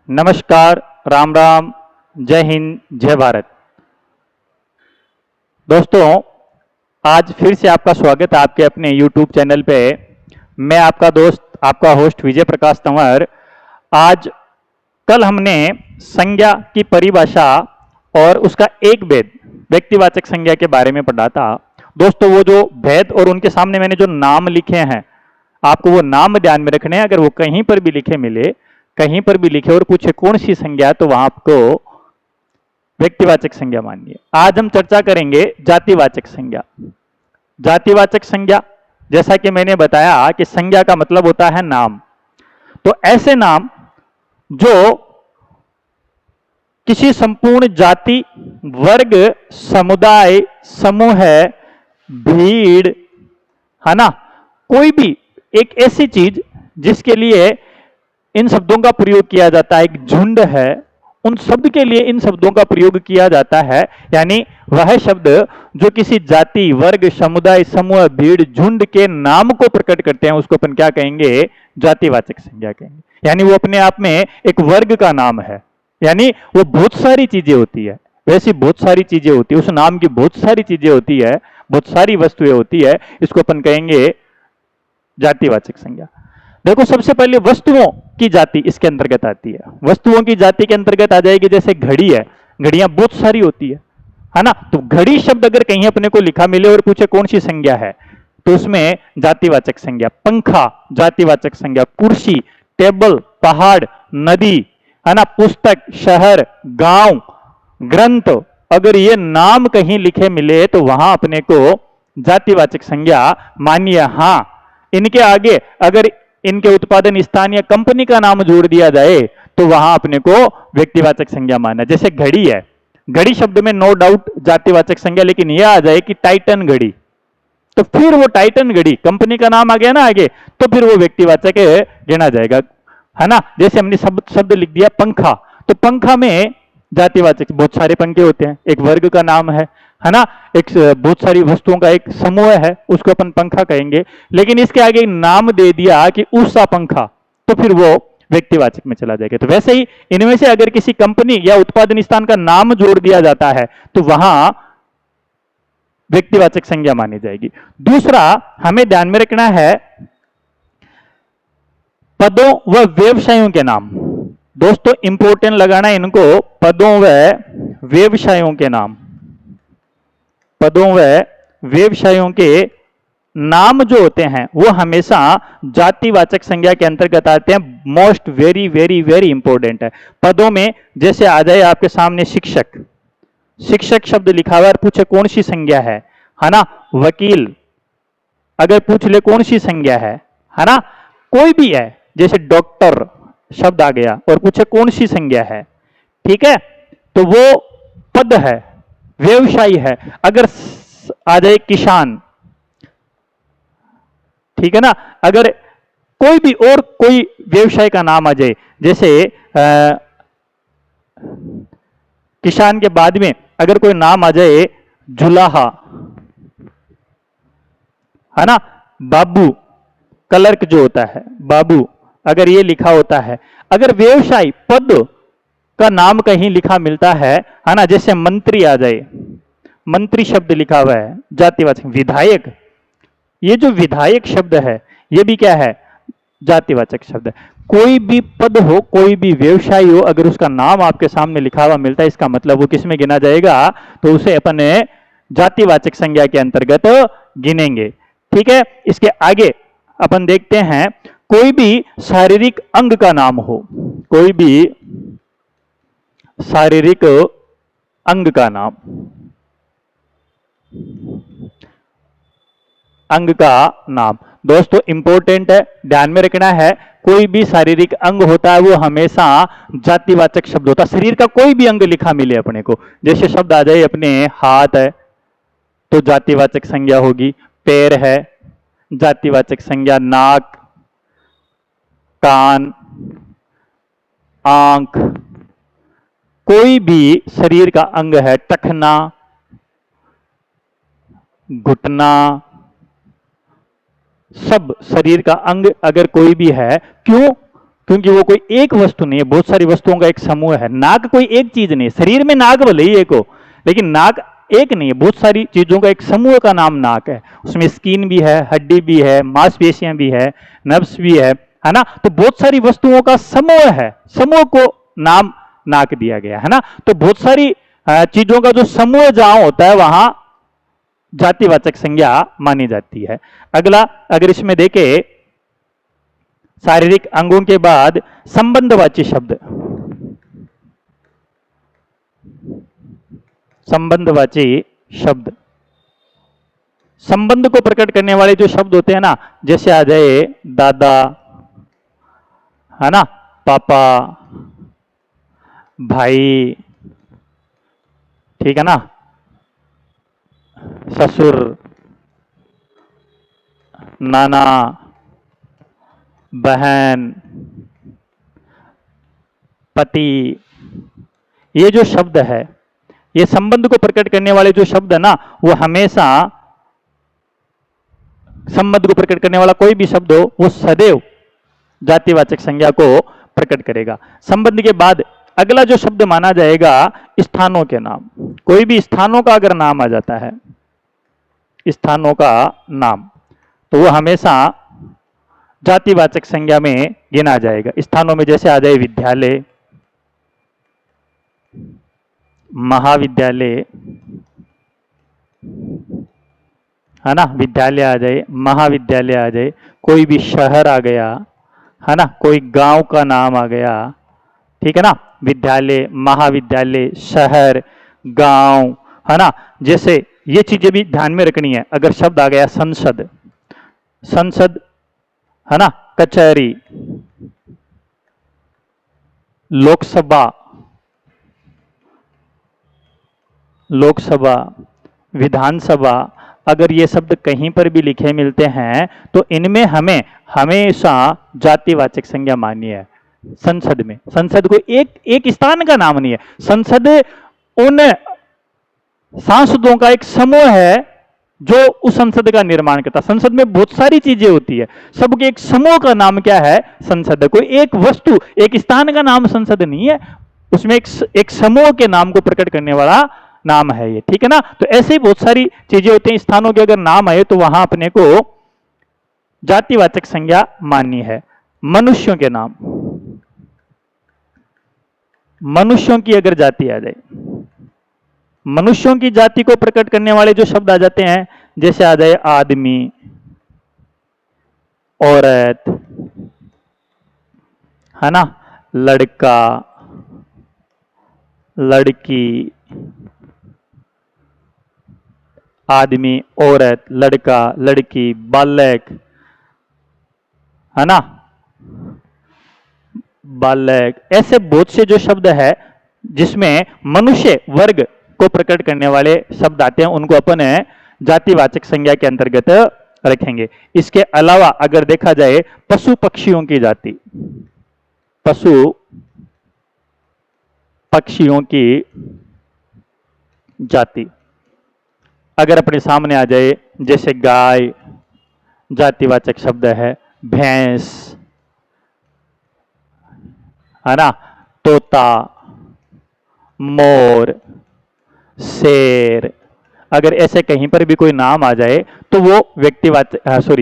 नमस्कार, राम राम, जय हिंद, जय भारत। दोस्तों, आज फिर से आपका स्वागत है आपके अपने YouTube चैनल पे। मैं आपका दोस्त, आपका होस्ट विजय प्रकाश तंवर। आज कल हमने संज्ञा की परिभाषा और उसका एक भेद व्यक्तिवाचक संज्ञा के बारे में पढ़ा था। दोस्तों, वो जो भेद और उनके सामने मैंने जो नाम लिखे हैं, आपको वो नाम ध्यान में रखने हैं। अगर वो कहीं पर भी लिखे मिले, कहीं पर भी लिखे और पूछे कौन सी संज्ञा, तो वहां आपको व्यक्तिवाचक संज्ञा मानिए। आज हम चर्चा करेंगे जातिवाचक संज्ञा। जातिवाचक संज्ञा, जैसा कि मैंने बताया कि संज्ञा का मतलब होता है नाम। तो ऐसे नाम जो किसी संपूर्ण जाति, वर्ग, समुदाय, समूह, भीड़, है ना, कोई भी एक ऐसी चीज जिसके लिए इन शब्दों का प्रयोग किया जाता है, एक झुंड है, उन शब्द के लिए इन शब्दों का प्रयोग किया जाता है। यानी वह शब्द जो किसी जाति, वर्ग, समुदाय, समूह, भीड़, झुंड के नाम को प्रकट करते हैं, उसको अपन क्या कहेंगे? जातिवाचक संज्ञा कहेंगे। यानी वो अपने आप में एक वर्ग का नाम है। यानी वो बहुत सारी चीजें होती है, वैसी बहुत सारी चीजें होती है, उस नाम की बहुत सारी चीजें होती है, बहुत सारी वस्तुएं होती है। इसको अपन कहेंगे जातिवाचक संज्ञा। देखो, सबसे पहले वस्तुओं की जाति इसके अंतर्गत आती है। वस्तुओं की जाति के अंतर्गत आ जाएगी, जैसे घड़ी है, घड़ियां बहुत सारी होती है ना। तो घड़ी शब्द अगर कहीं अपने को लिखा मिले और पूछे कौन सी संज्ञा है, तो उसमें जातिवाचक संज्ञा। पंखा जातिवाचक संज्ञा। कुर्सी, टेबल, पहाड़, नदी, है ना, पुस्तक, शहर, गांव, ग्रंथ, अगर ये नाम कहीं लिखे मिले तो वहां अपने को जातिवाचक संज्ञा मानिए। हां, इनके आगे अगर इनके उत्पादन स्थान या कंपनी का नाम जोड़ दिया जाए तो वहां अपने को व्यक्तिवाचक संज्ञा माना। जैसे घड़ी है, घड़ी शब्द में नो डाउट जातिवाचक संज्ञा, लेकिन यह आ जाए कि टाइटन घड़ी, तो फिर वो टाइटन घड़ी कंपनी का नाम आ गया ना आगे, तो फिर वो व्यक्तिवाचक गिना जाएगा, है ना। जैसे हमने शब्द लिख दिया पंखा, तो पंखा में जातिवाचक, बहुत सारे पंखे होते हैं, एक वर्ग का नाम है ना। एक बहुत सारी वस्तुओं का एक समूह है, उसको अपन पंखा कहेंगे। लेकिन इसके आगे नाम दे दिया कि उषा पंखा, तो फिर वो व्यक्तिवाचक में चला जाएगा। तो वैसे ही इनमें से अगर किसी कंपनी या उत्पादन स्थान का नाम जोड़ दिया जाता है तो वहां व्यक्तिवाचक संज्ञा मानी जाएगी। दूसरा हमें ध्यान में रखना है पदों व व्यवसायों के नाम। दोस्तों, इंपोर्टेंट लगाना इनको, पदों व व्यवसायों के नाम। पदों व व्यवसायों के नाम जो होते हैं वो हमेशा जातिवाचक संज्ञा के अंतर्गत आते हैं। Most very very very important है। पदों में जैसे आ जाए आपके सामने शिक्षक, शिक्षक शब्द लिखा हुआ है, पूछे कौन सी संज्ञा है ना। वकील अगर पूछ ले कौन सी संज्ञा है ना। कोई भी है, जैसे डॉक्टर शब्द आ गया और पूछे कौन सी संज्ञा है, ठीक है, तो वो पद है, व्यवसायी है। अगर आ जाए किसान, ठीक है ना, अगर कोई भी और कोई व्यवसाय का नाम आ जाए, जैसे किसान के बाद में अगर कोई नाम आ जाए जुलाहा, है ना, बाबू, क्लर्क जो होता है बाबू, अगर ये लिखा होता है, अगर व्यवसाय पद का नाम कहीं लिखा मिलता है ना, जैसे मंत्री आ जाए, मंत्री शब्द लिखा हुआ है, जातिवाचक। विधायक, ये जो विधायक शब्द है ये भी क्या है? जातिवाचक शब्द है। कोई भी पद हो, कोई भी व्यवसाय हो, अगर उसका नाम आपके सामने लिखा हुआ मिलता है, इसका मतलब वो किस में गिना जाएगा? तो उसे अपन जातिवाचक संज्ञा के अंतर्गत गिनेंगे, ठीक है। इसके आगे अपन देखते हैं, कोई भी शारीरिक अंग का नाम हो, कोई भी शारीरिक अंग का नाम, अंग का नाम दोस्तों इंपॉर्टेंट है, ध्यान में रखना है। कोई भी शारीरिक अंग होता है वो हमेशा जातिवाचक शब्द होता है। शरीर का कोई भी अंग लिखा मिले अपने को, जैसे शब्द आ जाए अपने हाथ है तो जातिवाचक संज्ञा होगी, पैर है जातिवाचक संज्ञा, नाक, कान, आंख, कोई भी शरीर का अंग है, टखना, घुटना, सब शरीर का अंग अगर कोई भी है, क्यों? क्योंकि वो कोई एक वस्तु नहीं है, बहुत सारी वस्तुओं का एक समूह है। नाक कोई एक चीज नहीं, शरीर में नाक भले ही एक हो, लेकिन नाक एक नहीं है, बहुत सारी चीजों का एक समूह का नाम नाक है। उसमें स्किन भी है, हड्डी भी है, मांसपेशियां भी है, नर्व्स भी है ना। तो बहुत सारी वस्तुओं का समूह है, समूह को नाम नाक दिया गया है ना। तो बहुत सारी चीजों का जो समूह जहां होता है वहां जातिवाचक संज्ञा मानी जाती है। अगला अगर इसमें देखे, शारीरिक अंगों के बाद संबंधवाची शब्द, संबंधवाची शब्द, संबंध को प्रकट करने वाले जो शब्द होते हैं ना, जैसे आ जाए दादा, है ना, पापा, भाई, ठीक है ना, ससुर, नाना, बहन, पति, ये जो शब्द है, ये संबंध को प्रकट करने वाले जो शब्द है ना, वो हमेशा संबंध को प्रकट करने वाला कोई भी शब्द हो, वो सदैव जातिवाचक संज्ञा को प्रकट करेगा। संबंध के बाद अगला जो शब्द माना जाएगा स्थानों के नाम। कोई भी स्थानों का अगर नाम आ जाता है, स्थानों का नाम, तो वो हमेशा जातिवाचक संज्ञा में गिना जाएगा। स्थानों में जैसे आ जाए विद्यालय, महाविद्यालय, है ना, विद्यालय आ जाए, महाविद्यालय आ जाए, कोई भी शहर आ गया, है ना, कोई गांव का नाम आ गया, ठीक है ना, विद्यालय, महाविद्यालय, शहर, गांव, है ना। जैसे ये चीजें भी ध्यान में रखनी है। अगर शब्द आ गया संसद, संसद, है ना, कचहरी, लोकसभा, लोकसभा, विधानसभा, अगर ये शब्द कहीं पर भी लिखे मिलते हैं तो इनमें हमें हमेशा जातिवाचक संज्ञा माननी है। संसद में, संसद को एक स्थान का नाम नहीं है, संसद उन सांसदों का एक समूह है जो उस संसद का निर्माण करता है। संसद में बहुत सारी चीजें होती है, सबके एक समूह का नाम क्या है? संसद। कोई एक वस्तु, एक स्थान का नाम संसद नहीं है, उसमें एक समूह के नाम को प्रकट करने वाला नाम है ये, ठीक है ना। तो ऐसे ही बहुत सारी चीजें होती हैं, स्थानों के अगर नाम आए तो वहां अपने को जातिवाचक संज्ञा माननी है। मनुष्यों के नाम, मनुष्यों की अगर जाति आ जाए, मनुष्यों की जाति को प्रकट करने वाले जो शब्द आ जाते हैं, जैसे आ जाए आदमी, औरत, है ना, लड़का, लड़की, आदमी, औरत, लड़का, लड़की, बालक, है ना, बालक, ऐसे बहुत से जो शब्द है जिसमें मनुष्य वर्ग को प्रकट करने वाले शब्द आते हैं, उनको अपन जातिवाचक संज्ञा के अंतर्गत रखेंगे। इसके अलावा अगर देखा जाए पशु पक्षियों की जाति, पशु पक्षियों की जाति अगर अपने सामने आ जाए, जैसे गाय जातिवाचक शब्द है, भैंस, है ना, तोता, मोर, शेर, अगर ऐसे कहीं पर भी कोई नाम आ जाए तो वो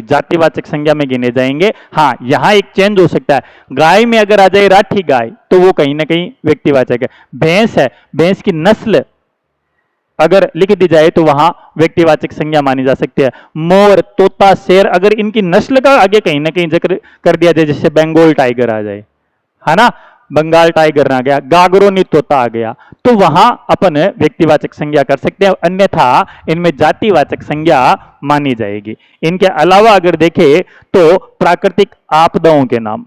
जातिवाचक संज्ञा में गिने जाएंगे। हाँ, यहां एक चेंज हो सकता है, गाय में अगर आ जाए राठी गाय तो वो कहीं ना कहीं व्यक्तिवाचक है। भैंस है, भैंस की नस्ल अगर लिख दी जाए तो वहां व्यक्तिवाचक संज्ञा मानी जा सकती है। मोर, तोता, शेर, अगर इनकी नस्ल का आगे कहीं ना कहीं जिक्र कर दिया जाए, जैसे बंगाल टाइगर आ जाए, है ना, बंगाल टाइगर आ गया, गागरोनी तोता आ गया, तो वहां अपन व्यक्तिवाचक संज्ञा कर सकते हैं, अन्यथा इनमें जातिवाचक संज्ञा मानी जाएगी। इनके अलावा अगर देखें तो प्राकृतिक आपदाओं के नाम,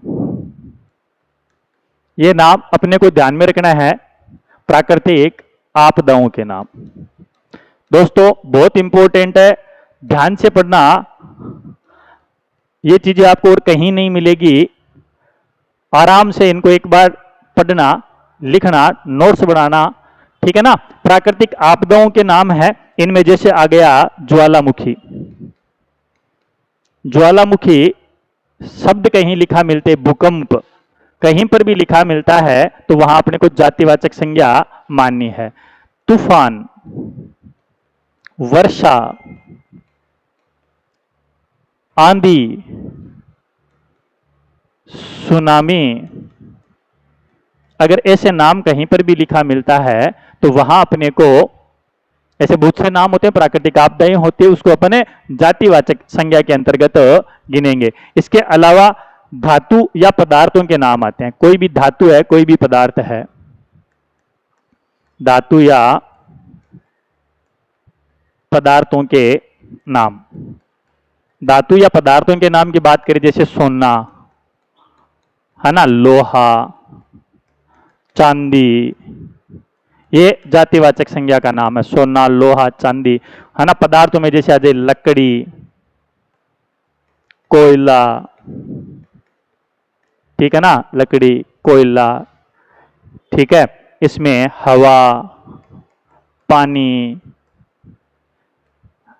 ये नाम अपने को ध्यान में रखना है, प्राकृतिक आपदाओं के नाम। दोस्तों बहुत इंपॉर्टेंट है, ध्यान से पढ़ना, ये चीजें आपको और कहीं नहीं मिलेगी। आराम से इनको एक बार पढ़ना, लिखना, नोट्स बनाना, ठीक है ना। प्राकृतिक आपदाओं के नाम है, इनमें जैसे आ गया ज्वालामुखी, ज्वालामुखी शब्द कहीं लिखा मिलते भूकंप, कहीं पर भी लिखा मिलता है तो वहां अपने को जातिवाचक संज्ञा माननी है। तूफान, वर्षा, आंधी, सुनामी, अगर ऐसे नाम कहीं पर भी लिखा मिलता है तो वहां अपने को, ऐसे बहुत से नाम होते हैं, प्राकृतिक आपदाएं होती है, उसको अपने जातिवाचक संज्ञा के अंतर्गत गिनेंगे। इसके अलावा धातु या पदार्थों के नाम आते हैं। कोई भी धातु है, कोई भी पदार्थ है, धातु या पदार्थों के नाम। धातु या पदार्थों के नाम की बात करें, जैसे सोना है ना, लोहा, चांदी, ये जातिवाचक संज्ञा का नाम है। सोना, लोहा, चांदी है ना। पदार्थों में जैसे आ जाए लकड़ी, कोयला, ठीक है ना, लकड़ी, कोयला, ठीक है। इसमें हवा, पानी,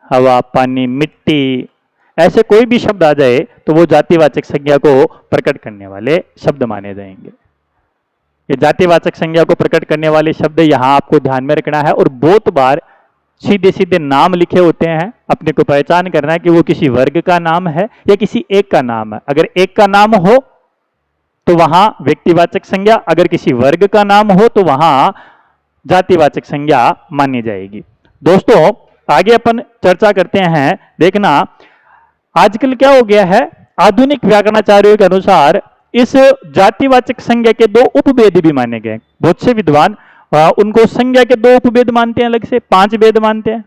हवा, पानी, मिट्टी, ऐसे कोई भी शब्द आ जाए तो वो जातिवाचक संज्ञा को प्रकट करने वाले शब्द माने जाएंगे। ये जातिवाचक संज्ञा को प्रकट करने वाले शब्द यहां आपको ध्यान में रखना है। और बहुत बार सीधे सीधे नाम लिखे होते हैं, अपने को पहचान करना है कि वो किसी वर्ग का नाम है या किसी एक का नाम है। अगर एक का नाम हो तो वहां व्यक्तिवाचक संज्ञा, अगर किसी वर्ग का नाम हो तो वहां जातिवाचक संज्ञा मानी जाएगी। दोस्तों आगे अपन चर्चा करते हैं। देखना आजकल क्या हो गया है, आधुनिक व्याकरणाचार्यों के अनुसार इस जातिवाचक संज्ञा के दो उपभेद भी माने गए। बहुत से विद्वान उनको संज्ञा के दो उपभेद मानते हैं, अलग से 5 भेद मानते हैं,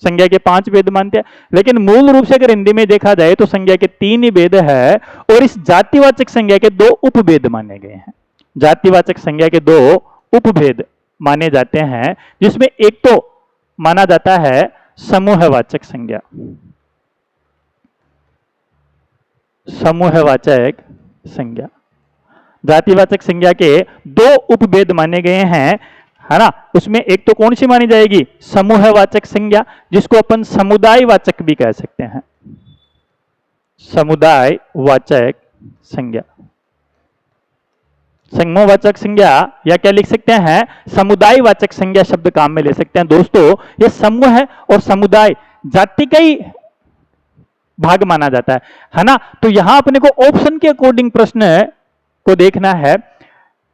संज्ञा के 5 भेद मानते हैं। लेकिन मूल रूप से अगर हिंदी में देखा जाए तो संज्ञा के 3 ही भेद है और इस जातिवाचक संज्ञा के 2 उपभेद माने गए हैं। जातिवाचक संज्ञा के 2 उपभेद माने जाते हैं, जिसमें एक तो माना जाता है समूहवाचक संज्ञा। समूहवाचक संज्ञा, जातिवाचक संज्ञा के 2 उपभेद माने गए हैं, है ना। उसमें एक तो कौन सी मानी जाएगी, समूहवाचक संज्ञा, जिसको अपन समुदायवाचक भी कह सकते हैं। समुदायवाचक संज्ञा, समूहवाचक संज्ञा, या क्या लिख सकते हैं, समुदायवाचक संज्ञा शब्द काम में ले सकते हैं। दोस्तों ये समूह है और समुदाय जाति का ही भाग माना जाता है ना। तो यहां अपने को ऑप्शन के अकॉर्डिंग प्रश्न को देखना है।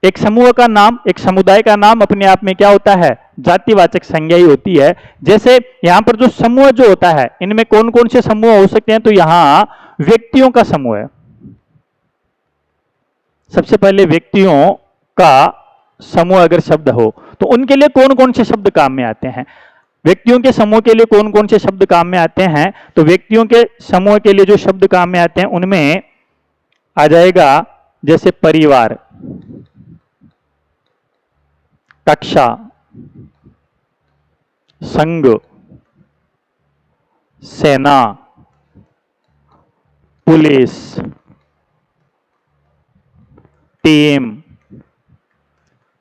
एक समूह का नाम, एक समुदाय का नाम अपने आप में क्या होता है, जातिवाचक संज्ञा ही होती है। जैसे यहां पर जो समूह जो होता है, इनमें कौन कौन से समूह हो सकते हैं, तो यहां व्यक्तियों का समूह है। सबसे पहले व्यक्तियों का समूह अगर शब्द हो तो उनके लिए कौन कौन से शब्द काम में आते हैं। व्यक्तियों के समूह के लिए कौन कौन से शब्द काम में आते हैं, तो व्यक्तियों के समूह के लिए जो शब्द काम में आते हैं उनमें आ जाएगा जैसे परिवार, कक्षा, संघ, सेना, पुलिस, टीम,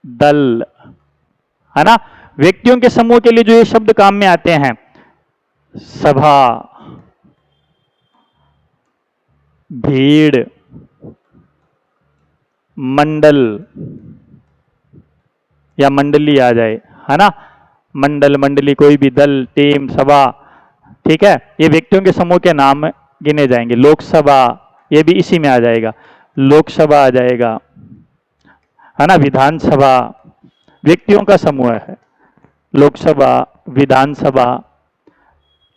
दल, है ना। व्यक्तियों के समूह के लिए जो ये शब्द काम में आते हैं, सभा, भीड़, मंडल या मंडली आ जाए, है ना। मंडल, मंडली, कोई भी दल, टीम, सभा, ठीक है, ये व्यक्तियों के समूह के नाम गिने जाएंगे। लोकसभा, ये भी इसी में आ जाएगा, लोकसभा आ जाएगा, है ना। विधानसभा व्यक्तियों का समूह है, लोकसभा, विधानसभा,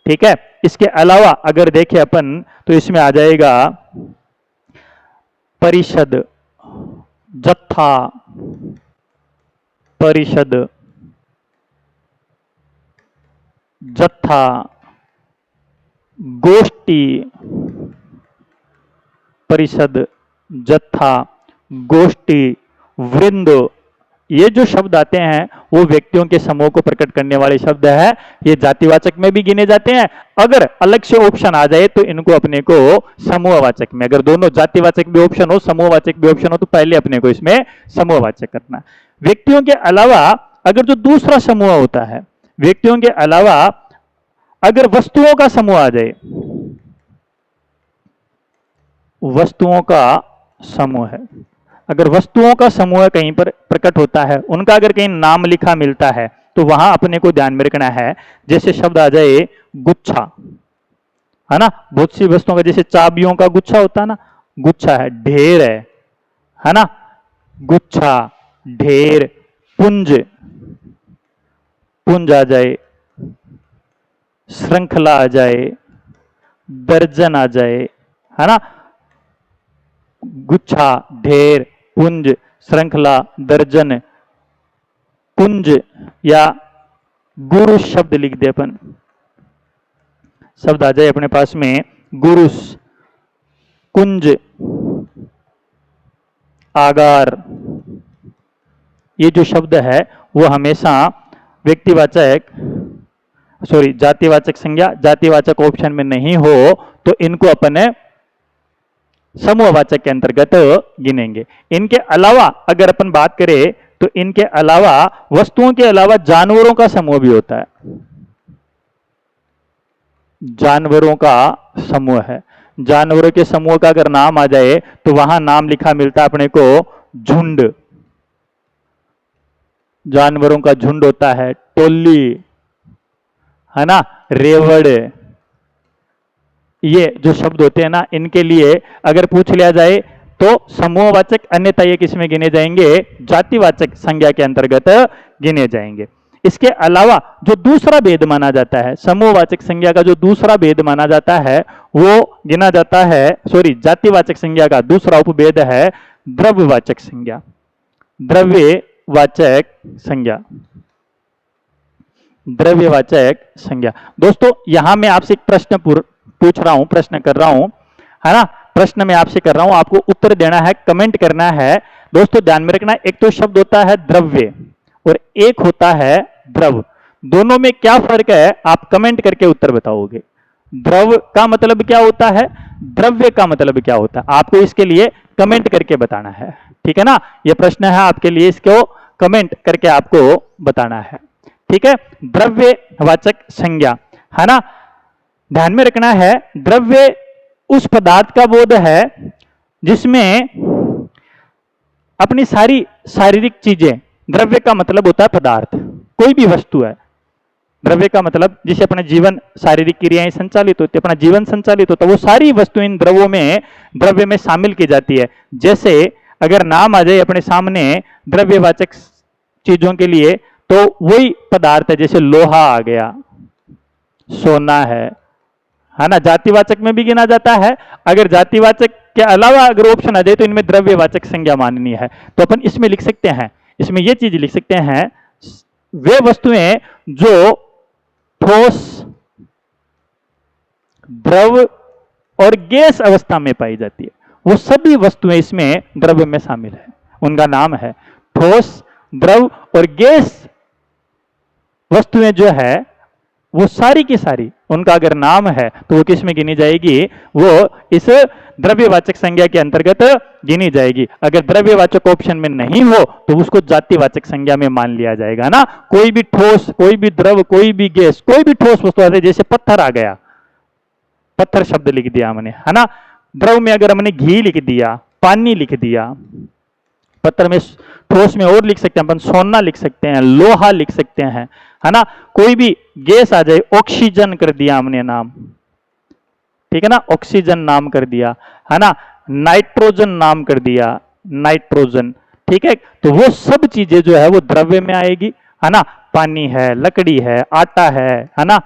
ठीक है। इसके अलावा अगर देखें अपन तो इसमें आ जाएगा परिषद, जत्था, परिषद, जत्था, गोष्ठी, परिषद, जत्था, गोष्ठी, वृंद, ये जो शब्द आते हैं वो व्यक्तियों के समूह को प्रकट करने वाले शब्द है। ये जातिवाचक में भी गिने जाते हैं। अगर अलग से ऑप्शन आ जाए तो इनको अपने को समूहवाचक में, अगर दोनों जातिवाचक भी ऑप्शन हो, समूहवाचक भी ऑप्शन हो, तो पहले अपने को इसमें समूहवाचक करना है। व्यक्तियों के अलावा अगर जो दूसरा समूह होता है, व्यक्तियों के अलावा अगर वस्तुओं का समूह आ जाए, वस्तुओं का समूह है, अगर वस्तुओं का समूह कहीं पर प्रकट होता है, उनका अगर कहीं नाम लिखा मिलता है, तो वहां अपने को ध्यान में रखना है। जैसे शब्द आ जाए गुच्छा, है ना, बहुत सी वस्तुओं का, जैसे चाबियों का गुच्छा होता है ना, गुच्छा है। ढेर है ना, गुच्छा, ढेर, पुंज, पुंज आ जाए, श्रृंखला आ जाए, दर्जन आ जाए, है ना, गुच्छा, ढेर, पुंज, श्रृंखला, दर्जन, कुंज या गुरु शब्द लिख दे अपन, शब्द आ जाए अपने पास में गुरुस, कुंज, आगार। ये जो शब्द है वो हमेशा व्यक्तिवाचक, सॉरी जातिवाचक संज्ञा, जातिवाचक ऑप्शन में नहीं हो तो इनको अपन समूहवाचक के अंतर्गत गिनेंगे। इनके अलावा अगर अपन बात करें तो इनके अलावा वस्तुओं के अलावा जानवरों का समूह भी होता है। जानवरों का समूह है। जानवरों के समूह का अगर नाम आ जाए तो वहां नाम लिखा मिलता है अपने को झुंड। जानवरों का झुंड होता है, टोली, है ना, रेवड़। ये जो शब्द होते हैं ना, इनके लिए अगर पूछ लिया जाए तो समूहवाचक, अन्यथा ये किस में गिने जाएंगे? जातिवाचक संज्ञा के अंतर्गत गिने जाएंगे। इसके अलावा जो दूसरा भेद माना जाता है, समूहवाचक संज्ञा का जो दूसरा भेद माना जाता है वो गिना जाता है, सॉरी जातिवाचक संज्ञा का दूसरा उपभेद है द्रव्यवाचक संज्ञा। द्रव्यवाचक संज्ञा, द्रव्यवाचक संज्ञा। दोस्तों यहां मैं आपसे एक प्रश्न पूछ रहा हूं, प्रश्न कर रहा हूं, है ना, प्रश्न मैं आपसे कर रहा हूं, आपको उत्तर देना है, कमेंट करना है। दोस्तों ध्यान में रखना, एक तो शब्द होता है द्रव्य और एक होता है द्रव। दोनों में क्या फर्क है आप कमेंट करके उत्तर बताओगे। द्रव का मतलब क्या होता है, द्रव्य का मतलब क्या होता है, आपको इसके लिए कमेंट करके बताना है। ठीक है ना, यह प्रश्न है आपके लिए, इसको कमेंट करके आपको बताना है। ठीक है, द्रव्यवाचक संज्ञा, है ना, ध्यान में रखना है। द्रव्य उस पदार्थ का बोध है जिसमें अपनी सारी शारीरिक चीजें, द्रव्य का मतलब होता है पदार्थ, कोई भी वस्तु है। द्रव्य का मतलब जिसे अपने जीवन, शारीरिक क्रियाएं संचालित होती है, अपना जीवन संचालित होता है, वो सारी वस्तुएं इन द्रव्यों में, द्रव्य में शामिल की जाती है। जैसे अगर नाम आ जाए अपने सामने द्रव्यवाचक चीजों के लिए तो वही पदार्थ है, जैसे लोहा आ गया, सोना है ना, जातिवाचक में भी गिना जाता है। अगर जातिवाचक के अलावा अगर ऑप्शन आ जाए तो इनमें द्रव्यवाचक संज्ञा माननी है, तो अपन इसमें लिख सकते हैं, इसमें ये चीज लिख सकते हैं, वे वस्तुएं जो ठोस, द्रव और गैस अवस्था में पाई जाती है, वो सभी वस्तुएं इसमें द्रव्य में शामिल है। उनका नाम है ठोस, द्रव और गैस वस्तुएं जो है वो सारी की सारी, उनका अगर नाम है तो वो किस में गिनी जाएगी? वो इस द्रव्यवाचक संज्ञा के अंतर्गत गिनी जाएगी। अगर द्रव्यवाचक ऑप्शन में नहीं हो तो उसको जातिवाचक संज्ञा में मान लिया जाएगा ना। कोई भी ठोस, कोई भी द्रव, कोई भी गैस, कोई भी ठोस वस्तु आ जाए, जैसे पत्थर आ गया, पत्थर शब्द लिख दिया हमने, है ना। द्रव में अगर हमने घी लिख दिया, पानी लिख दिया, पत्थर में, ठोस में और लिख सकते हैं अपन, सोना लिख सकते हैं, लोहा लिख सकते हैं, है ना। कोई भी गैस आ जाए, ऑक्सीजन कर दिया हमने नाम, ठीक है ना, ऑक्सीजन नाम कर दिया, है ना, नाइट्रोजन नाम कर दिया, नाइट्रोजन, ठीक है। तो वो सब चीजें जो है वो द्रव्य में आएगी, है ना। पानी है, लकड़ी है, आटा है ना,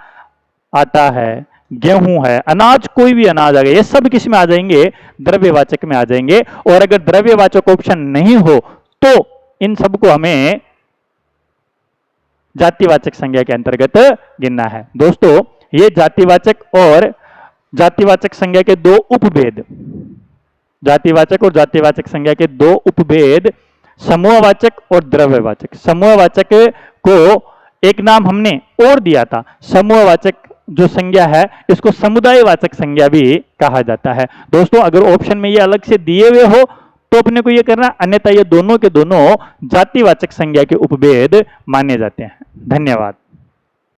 आटा है, गेहूं है, अनाज, कोई भी अनाज आ गया, ये सब किस में आ जाएंगे? द्रव्यवाचक में आ जाएंगे। और अगर द्रव्यवाचक ऑप्शन नहीं हो तो इन सबको हमें जातिवाचक संज्ञा के अंतर्गत गिनना है। दोस्तों ये जातिवाचक और जातिवाचक संज्ञा के दो उपभेद, जातिवाचक और जातिवाचक संज्ञा के दो उपभेद, समूहवाचक और द्रव्यवाचक। समूहवाचक को एक नाम हमने और दिया था, समूहवाचक जो संज्ञा है इसको समुदायवाचक संज्ञा भी कहा जाता है। दोस्तों अगर ऑप्शन में ये अलग से दिए हुए हो तो अपने को ये करना, अन्यथा ये दोनों के दोनों जातिवाचक संज्ञा के उपभेद माने जाते हैं। धन्यवाद।